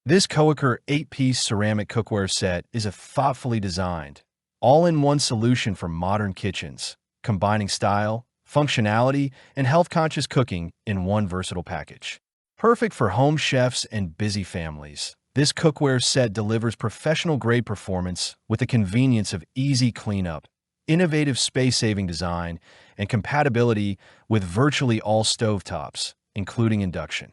This Coicur 8-piece ceramic cookware set is a thoughtfully designed, all-in-one solution for modern kitchens, combining style, functionality, and health-conscious cooking in one versatile package. Perfect for home chefs and busy families, this cookware set delivers professional-grade performance with the convenience of easy cleanup, innovative space-saving design, and compatibility with virtually all stovetops, including induction.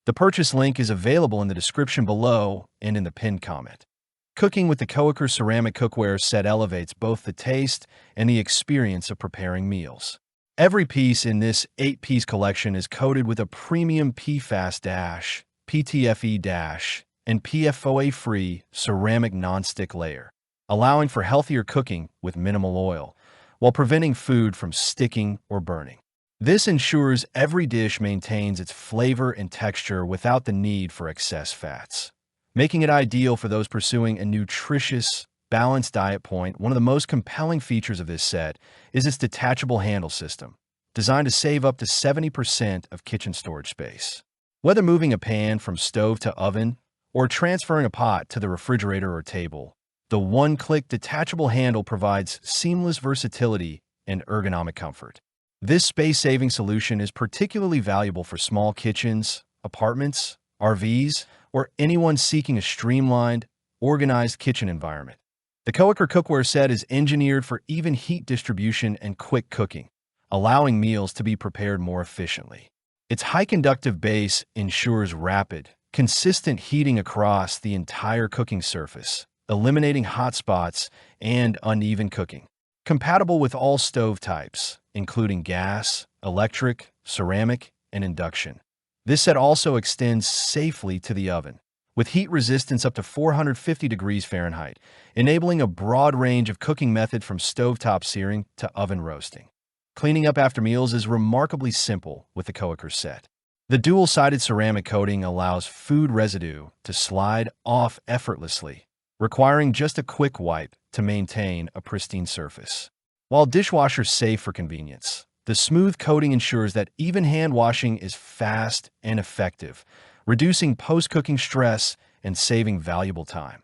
The purchase link is available in the description below and in the pinned comment. Cooking with the Coicur Ceramic Cookware Set elevates both the taste and the experience of preparing meals. Every piece in this 8-piece collection is coated with a premium PFAS-, PTFE-, and PFOA-free ceramic nonstick layer, allowing for healthier cooking with minimal oil, while preventing food from sticking or burning. This ensures every dish maintains its flavor and texture without the need for excess fats, making it ideal for those pursuing a nutritious, balanced diet. One of the most compelling features of this set is its detachable handle system, designed to save up to 70% of kitchen storage space. Whether moving a pan from stove to oven or transferring a pot to the refrigerator or table, the one-click detachable handle provides seamless versatility and ergonomic comfort. This space-saving solution is particularly valuable for small kitchens, apartments, RVs, or anyone seeking a streamlined, organized kitchen environment. The Coicur Cookware Set is engineered for even heat distribution and quick cooking, allowing meals to be prepared more efficiently. Its high-conductive base ensures rapid, consistent heating across the entire cooking surface, eliminating hot spots and uneven cooking. Compatible with all stove types, including gas, electric, ceramic, and induction. This set also extends safely to the oven, with heat resistance up to 450 degrees Fahrenheit, enabling a broad range of cooking methods from stovetop searing to oven roasting. Cleaning up after meals is remarkably simple with the Coicur set. The dual-sided ceramic coating allows food residue to slide off effortlessly, requiring just a quick wipe to maintain a pristine surface. While dishwasher safe for convenience, the smooth coating ensures that even hand washing is fast and effective, reducing post-cooking stress and saving valuable time.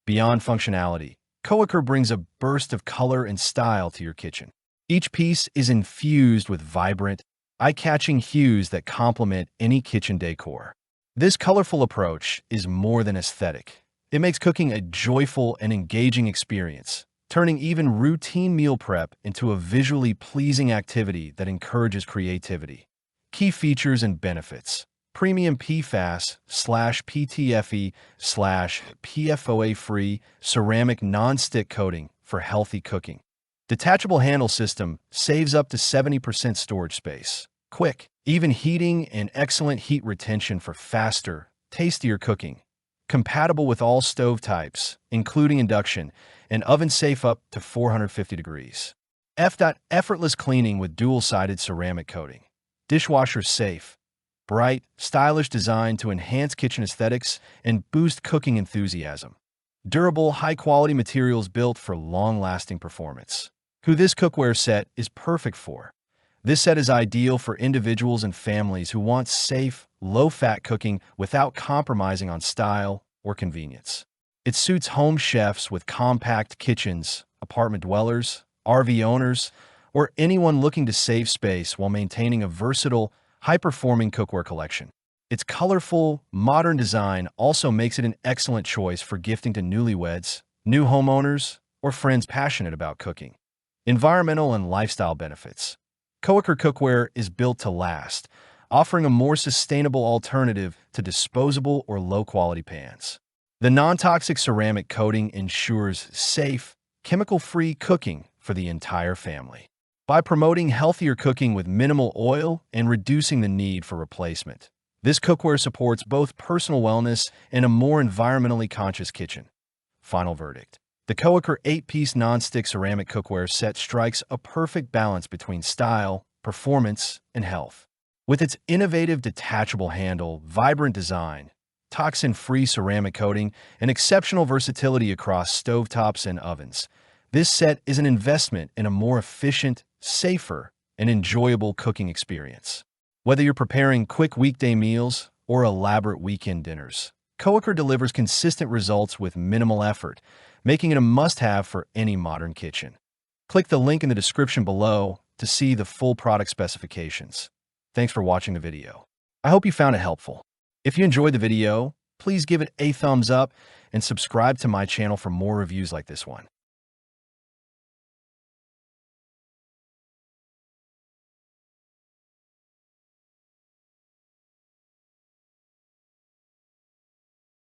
Beyond functionality, Coicur brings a burst of color and style to your kitchen. Each piece is infused with vibrant, eye-catching hues that complement any kitchen decor. This colorful approach is more than aesthetic. It makes cooking a joyful and engaging experience, turning even routine meal prep into a visually pleasing activity that encourages creativity. Key features and benefits: premium PFAS/PTFE/PFOA-free ceramic non-stick coating for healthy cooking. Detachable handle system saves up to 70% storage space. Quick, even heating and excellent heat retention for faster, tastier cooking. Compatible with all stove types, including induction, and oven safe up to 450 degrees. Effortless cleaning with dual-sided ceramic coating. Dishwasher safe. Bright, stylish design to enhance kitchen aesthetics and boost cooking enthusiasm. Durable, high-quality materials built for long-lasting performance. Who this cookware set is perfect for. This set is ideal for individuals and families who want safe, low-fat cooking without compromising on style or convenience. It suits home chefs with compact kitchens, apartment dwellers, RV owners, or anyone looking to save space while maintaining a versatile, high-performing cookware collection. Its colorful, modern design also makes it an excellent choice for gifting to newlyweds, new homeowners, or friends passionate about cooking. Environmental and lifestyle benefits. Coicur cookware is built to last, offering a more sustainable alternative to disposable or low-quality pans. The non-toxic ceramic coating ensures safe, chemical-free cooking for the entire family. By promoting healthier cooking with minimal oil and reducing the need for replacement, this cookware supports both personal wellness and a more environmentally conscious kitchen. Final verdict. The Coicur 8-piece nonstick ceramic cookware set strikes a perfect balance between style, performance, and health. With its innovative detachable handle, vibrant design, toxin-free ceramic coating, and exceptional versatility across stovetops and ovens, this set is an investment in a more efficient, safer, and enjoyable cooking experience. Whether you're preparing quick weekday meals or elaborate weekend dinners, Coicur delivers consistent results with minimal effort, making it a must-have for any modern kitchen. Click the link in the description below to see the full product specifications. Thanks for watching the video. I hope you found it helpful. If you enjoyed the video, please give it a thumbs up and subscribe to my channel for more reviews like this one.